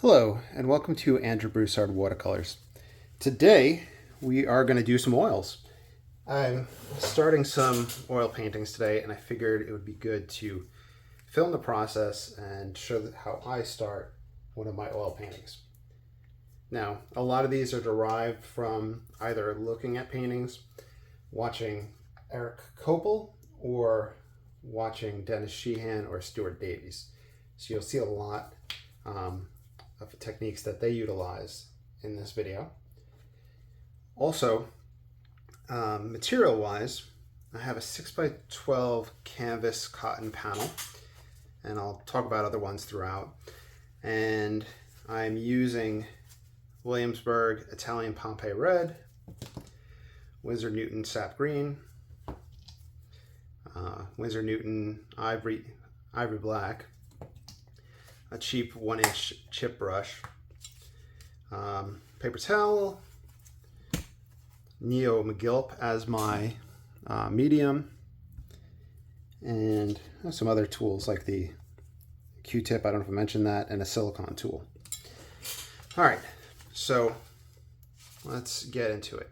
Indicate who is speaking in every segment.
Speaker 1: Hello, and welcome to Andrew Broussard Watercolors. Today, we are going to do some oils. I'm starting some oil paintings today, and I figured it would be good to film the process and show how I start one of my oil paintings. Now, a lot of these are derived from either looking at paintings, watching Eric Kopel, or watching Dennis Sheehan or Stuart Davies. So you'll see a lot of techniques that they utilize in this video. Also, material wise, I have a 6x12 canvas cotton panel, and I'll talk about other ones throughout. And I'm using Williamsburg Italian Pompeii Red, Winsor Newton Sap Green, Winsor Newton Ivory Black, a cheap 1-inch chip brush, paper towel, Neo McGilp as my medium, and some other tools like the Q-tip, I don't know if I mentioned that, and a silicone tool. All right, so let's get into it.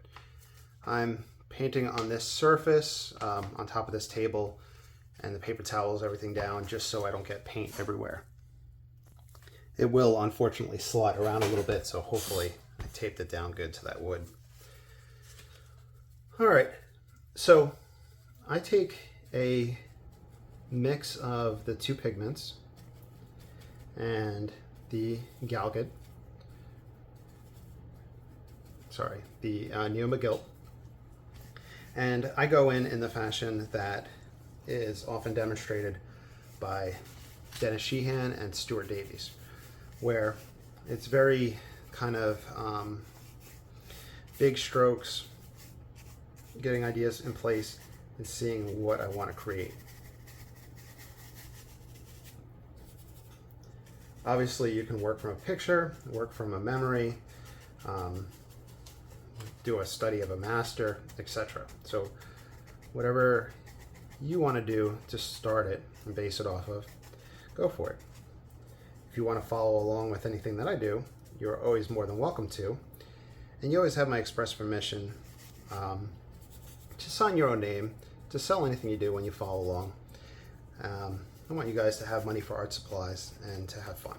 Speaker 1: I'm painting on this surface, on top of this table, and the paper towels everything down just so I don't get paint everywhere. It will unfortunately slide around a little bit, so hopefully I taped it down good to that wood. All right, so I take a mix of the two pigments and the Galgid, the Neo McGilp, and I go in the fashion that is often demonstrated by Dennis Sheehan and Stuart Davies, where it's very kind of big strokes, getting ideas in place and seeing what I want to create. Obviously, you can work from a picture, work from a memory, do a study of a master, etc. So whatever you want to do to start it and base it off of, go for it. If you want to follow along with anything that I do, you're always more than welcome to. And you always have my express permission to sign your own name, to sell anything you do when you follow along. I want you guys to have money for art supplies and to have fun.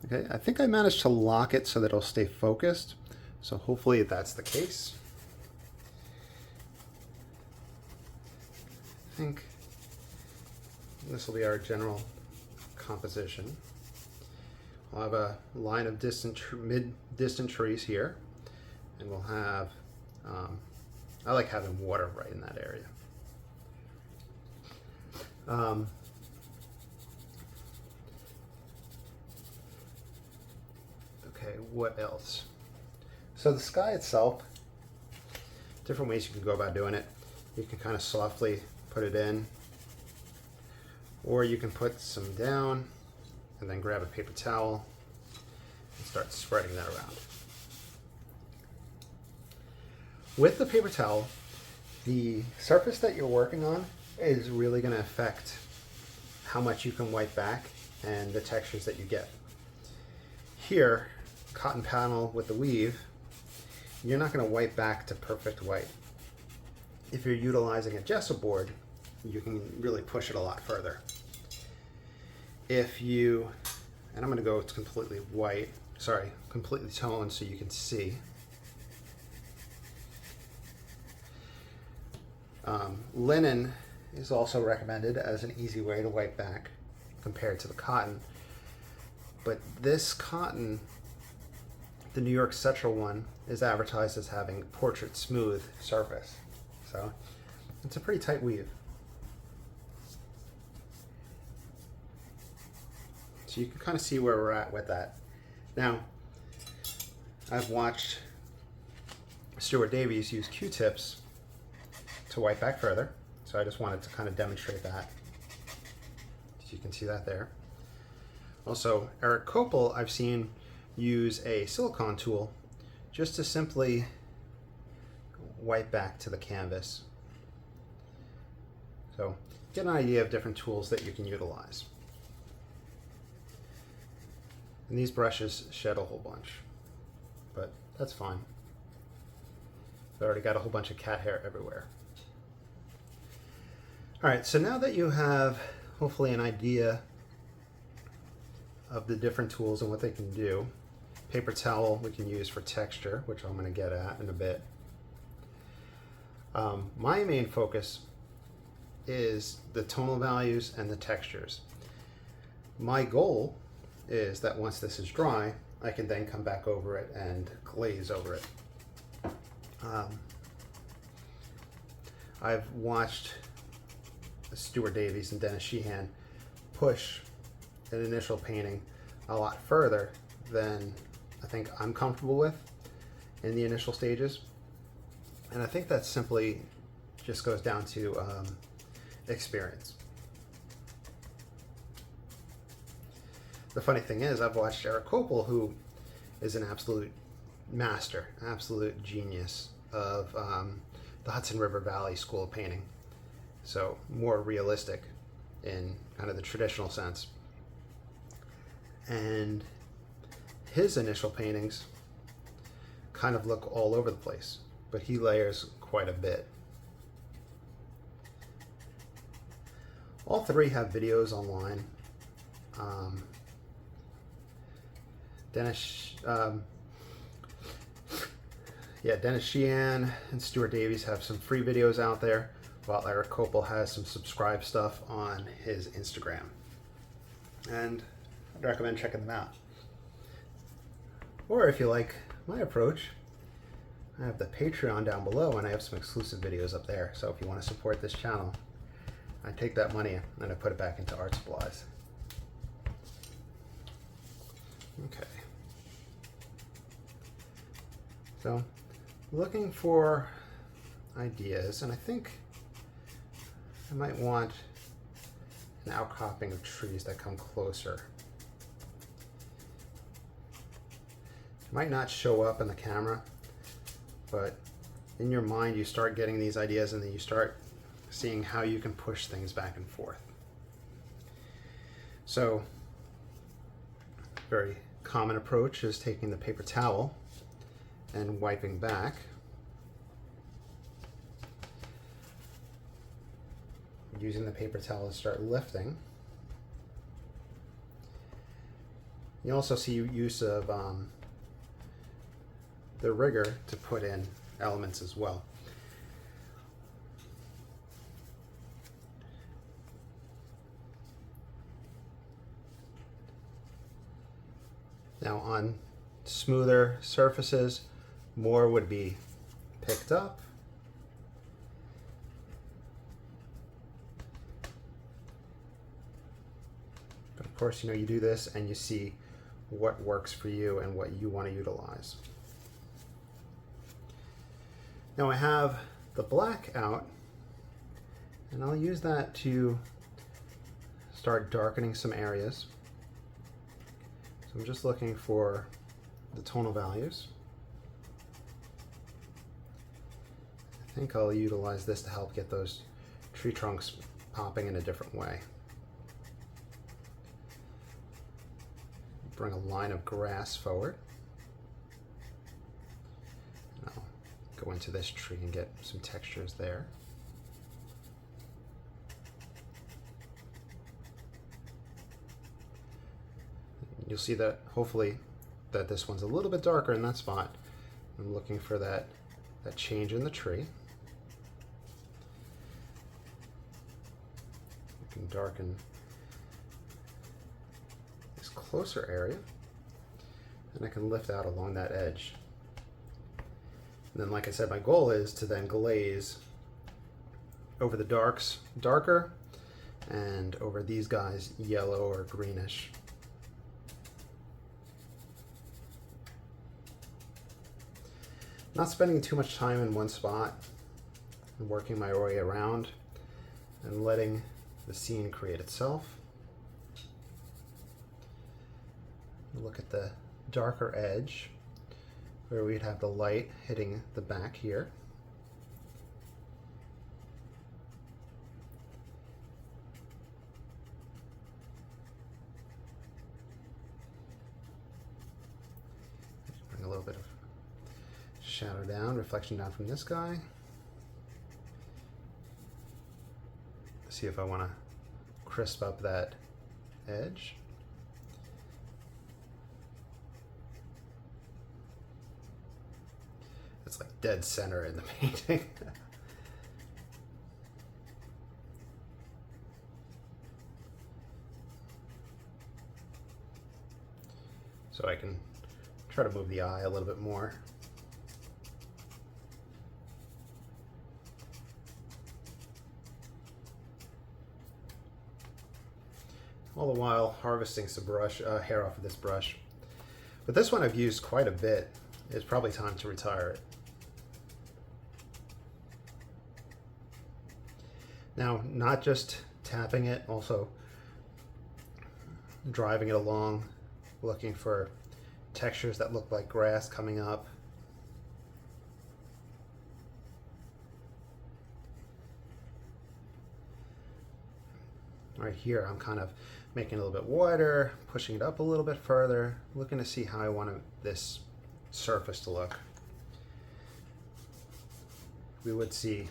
Speaker 1: Okay, I think I managed to lock it so that it'll stay focused. So hopefully that's the case. I think this will be our general composition. We'll have a line of mid-distant trees here, and we'll have, I like having water right in that area. Okay, what else? So the sky itself, different ways you can go about doing it. You can kind of softly put it in, or you can put some down and then grab a paper towel and start spreading that around. With the paper towel, the surface that you're working on is really going to affect how much you can wipe back and the textures that you get. Here, cotton panel with the weave, you're not going to wipe back to perfect white. If you're utilizing a gesso board, you can really push it a lot further. If you, and I'm going to go completely white, completely toned so you can see. Linen is also recommended as an easy way to wipe back compared to the cotton. But this cotton, the New York Central one, is advertised as having portrait smooth surface. So it's a pretty tight weave. So you can kind of see where we're at with that. Now, I've watched Stuart Davies use Q-tips to wipe back further. So I just wanted to kind of demonstrate that. So you can see that there. Also, Eric Kopel, I've seen use a silicone tool just to simply wipe back to the canvas. So get an idea of different tools that you can utilize. And these brushes shed a whole bunch, but that's fine. I've already got a whole bunch of cat hair everywhere. All right, so now that you have hopefully an idea of the different tools and what they can do, paper towel we can use for texture, which I'm going to get at in a bit. My main focus is the tonal values and the textures. My goal is that once this is dry, I can then come back over it and glaze over it. I've watched Stuart Davies and Dennis Sheehan push an initial painting a lot further than I think I'm comfortable with in the initial stages. And I think that simply just goes down to experience. The funny thing is, I've watched Eric Kopel, who is an absolute master, absolute genius of the Hudson River Valley School of Painting. So more realistic in kind of the traditional sense. And his initial paintings kind of look all over the place, but he layers quite a bit. All three have videos online. Dennis Sheehan and Stuart Davies have some free videos out there, while Eric Kopel has some subscribe stuff on his Instagram. And I'd recommend checking them out. Or if you like my approach, I have the Patreon down below and I have some exclusive videos up there. So if you want to support this channel, I take that money and I put it back into art supplies. Okay. So, looking for ideas, and I think I might want an outcropping of trees that come closer. It might not show up in the camera, but in your mind you start getting these ideas and then you start seeing how you can push things back and forth. So, very common approach is taking the paper towel and wiping back. Using the paper towel to start lifting. You also see use of the rigger to put in elements as well. Now on smoother surfaces, more would be picked up. But of course, you do this and you see what works for you and what you want to utilize. Now I have the black out, and I'll use that to start darkening some areas. So I'm just looking for the tonal values. I think I'll utilize this to help get those tree trunks popping in a different way. Bring a line of grass forward. And I'll go into this tree and get some textures there. You'll see that hopefully that this one's a little bit darker in that spot. I'm looking for that change in the tree. You can darken this closer area, and I can lift out along that edge. And then, like I said, my goal is to then glaze over the darks darker and over these guys yellow or greenish. Not spending too much time in one spot and working my way around and letting the scene create itself. Look at the darker edge where we'd have the light hitting the back here. shadow down, reflection down from this guy. See if I want to crisp up that edge. It's like dead center in the painting. So I can try to move the eye a little bit more. All the while harvesting some hair off of this brush. But this one I've used quite a bit. It's probably time to retire it. Now, not just tapping it, also driving it along, looking for textures that look like grass coming up. Right here, I'm kind of making it a little bit wider, pushing it up a little bit further, looking to see how I want this surface to look. We would see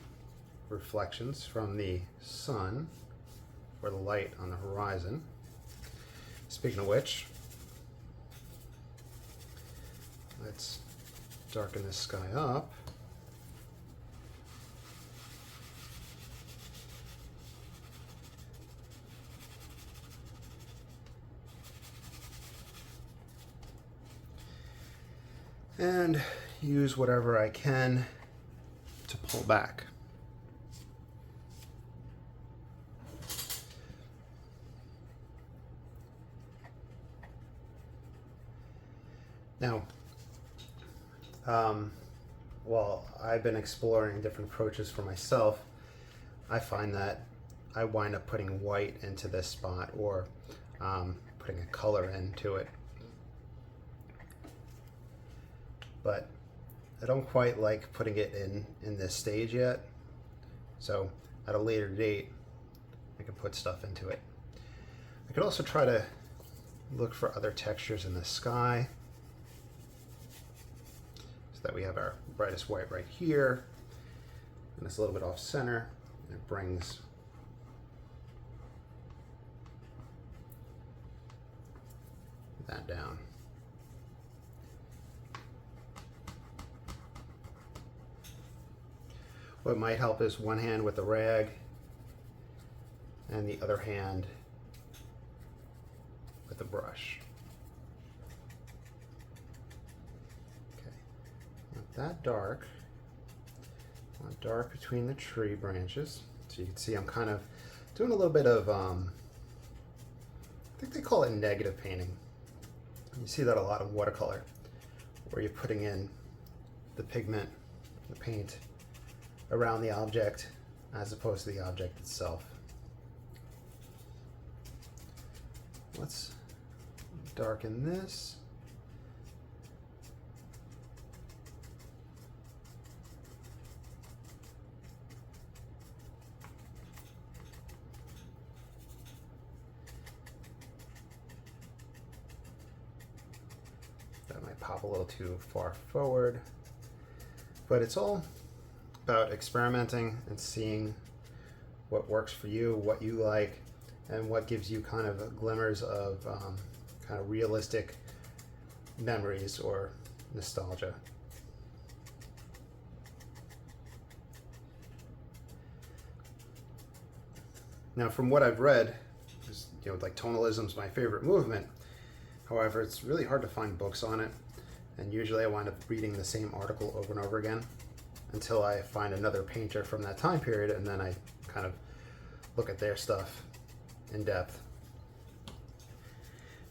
Speaker 1: reflections from the sun or the light on the horizon. Speaking of which, let's darken this sky up. And use whatever I can to pull back. Now, while I've been exploring different approaches for myself, I find that I wind up putting white into this spot or putting a color into it. But I don't quite like putting it in this stage yet. So at a later date, I can put stuff into it. I could also try to look for other textures in the sky, so that we have our brightest white right here, and it's a little bit off center, and it brings that down. What might help is one hand with the rag and the other hand with the brush. Okay, not that dark. Not dark between the tree branches. So you can see I'm kind of doing a little bit of, I think they call it negative painting. You see that a lot in watercolor, where you're putting in the pigment, the paint, around the object as opposed to the object itself. Let's darken this. That might pop a little too far forward, but it's all about experimenting and seeing what works for you, what you like, and what gives you kind of glimmers of kind of realistic memories or nostalgia. Now, from what I've read, like tonalism is my favorite movement. However, it's really hard to find books on it, and usually I wind up reading the same article over and over again until I find another painter from that time period, and then I kind of look at their stuff in depth.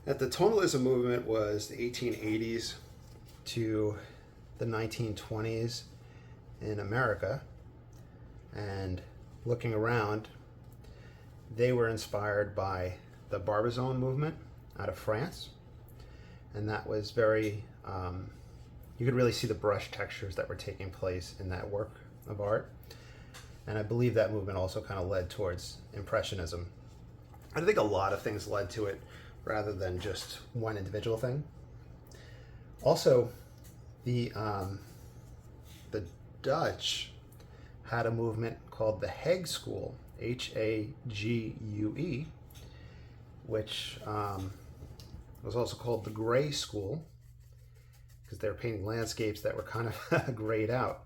Speaker 1: The tonalism movement was the 1880s to the 1920s in America, and looking around, they were inspired by the Barbizon movement out of France, and that was very you could really see the brush textures that were taking place in that work of art. And I believe that movement also kind of led towards Impressionism. I think a lot of things led to it rather than just one individual thing. Also, the the Dutch had a movement called the Hague School, Hague, which was also called the Gray School, because they were painting landscapes that were kind of grayed out.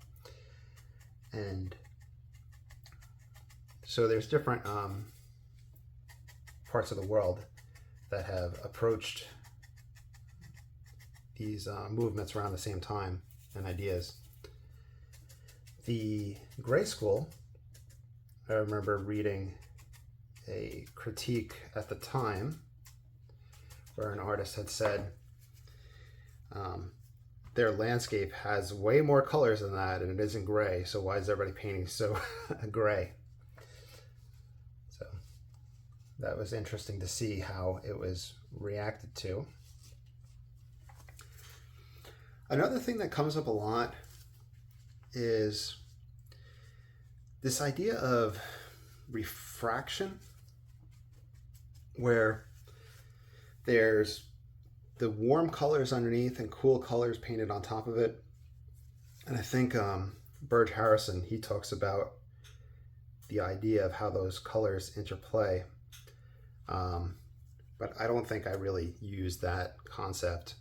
Speaker 1: And so there's different parts of the world that have approached these movements around the same time and ideas. The Gray School, I remember reading a critique at the time where an artist had said their landscape has way more colors than that and it isn't gray, so why is everybody painting so gray? So that was interesting to see how it was reacted to. Another thing that comes up a lot is this idea of refraction, where there's the warm colors underneath and cool colors painted on top of it. And I think Burge Harrison, he talks about the idea of how those colors interplay. But I don't think I really use that concept.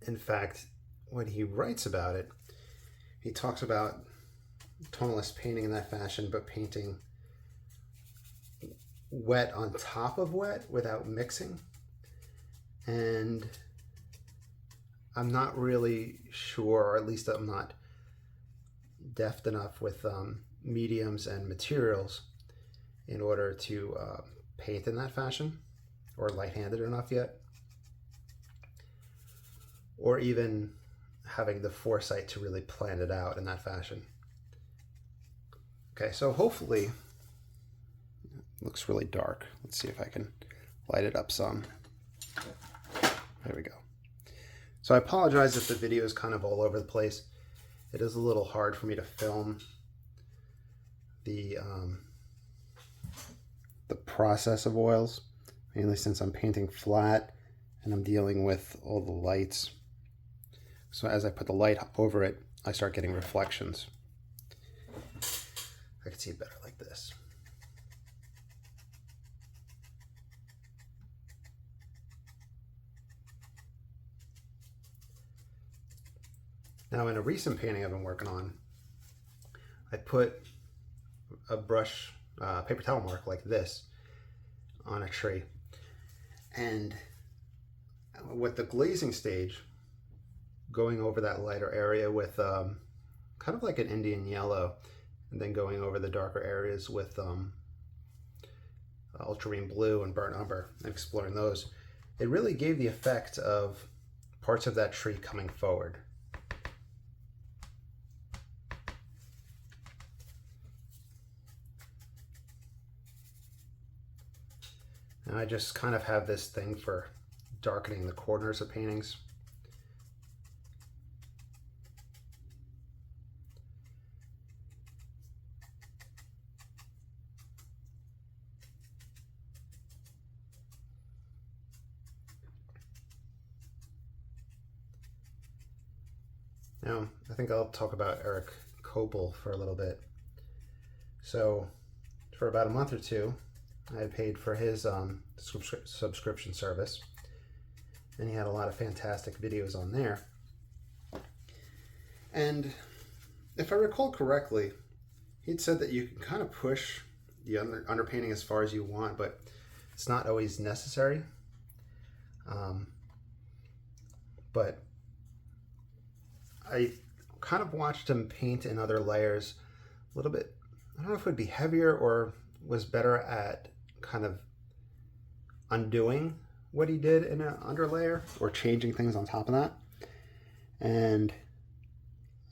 Speaker 1: In fact, when he writes about it, he talks about Tonalist painting in that fashion, but painting wet on top of wet without mixing. And I'm not really sure, or at least I'm not deft enough with mediums and materials in order to paint in that fashion, or light-handed enough yet, or even having the foresight to really plan it out in that fashion. Okay, so hopefully, it looks really dark. Let's see if I can light it up some. There we go. So I apologize if the video is kind of all over the place. It is a little hard for me to film the process of oils, mainly since I'm painting flat and I'm dealing with all the lights. So as I put the light over it, I start getting reflections. I can see it better like this. Now, in a recent painting I've been working on, I put a brush, paper towel mark like this on a tree. And with the glazing stage, going over that lighter area with kind of like an Indian yellow, and then going over the darker areas with ultramarine blue and burnt umber, and exploring those, it really gave the effect of parts of that tree coming forward. And I just kind of have this thing for darkening the corners of paintings. Now, I think I'll talk about Eric Kopel for a little bit. So, for about a month or two, I had paid for his subscription service, and he had a lot of fantastic videos on there. And if I recall correctly, he'd said that you can kind of push the underpainting as far as you want, but it's not always necessary. But I kind of watched him paint in other layers a little bit. I don't know if it would be heavier or was better at kind of undoing what he did in an underlayer or changing things on top of that. And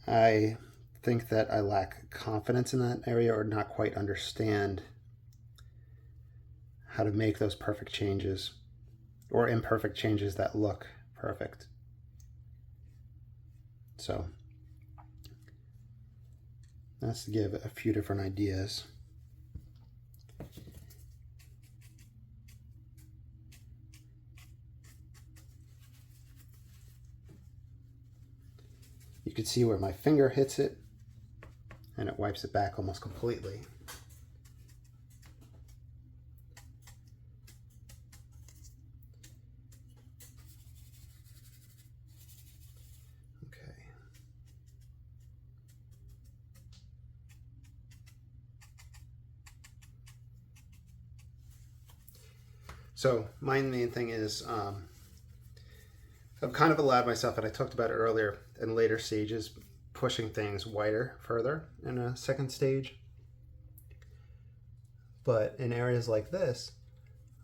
Speaker 1: I think that I lack confidence in that area, or not quite understand how to make those perfect changes or imperfect changes that look perfect. So that's to give a few different ideas. You can see where my finger hits it, and it wipes it back almost completely. Okay. So my main thing is I've kind of allowed myself, and I talked about it earlier, in later stages, pushing things wider further in a second stage. But in areas like this,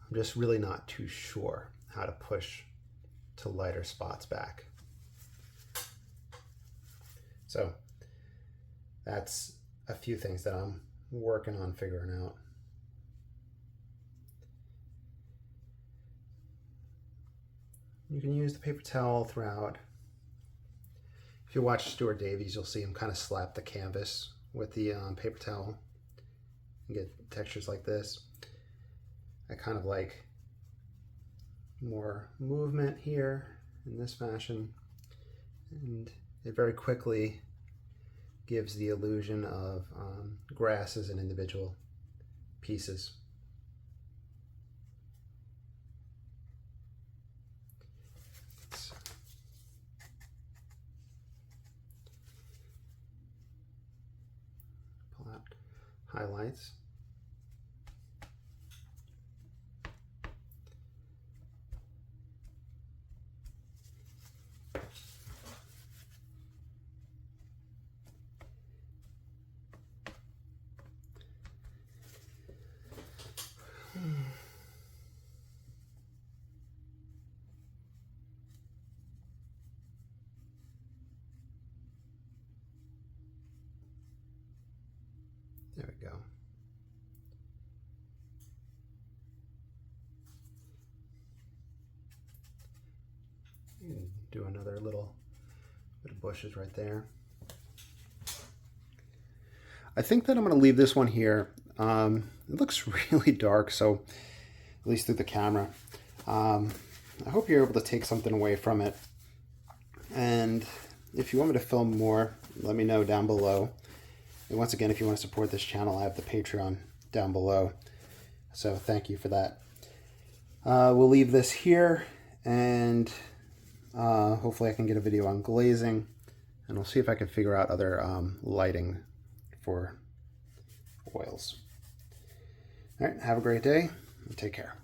Speaker 1: I'm just really not too sure how to push to lighter spots back. So that's a few things that I'm working on figuring out. You can use the paper towel throughout. If you watch Stuart Davies, you'll see him kind of slap the canvas with the paper towel and get textures like this. I kind of like more movement here in this fashion, and it very quickly gives the illusion of grass as an individual pieces. Pull out highlights. There we go. You can do another little bit of bushes right there. I think that I'm going to leave this one here. It looks really dark, so at least through the camera. I hope you're able to take something away from it. And if you want me to film more, let me know down below. And once again, if you want to support this channel, I have the Patreon down below. So thank you for that. We'll leave this here, and hopefully I can get a video on glazing, and I'll see if I can figure out other lighting for oils. All right, have a great day and take care.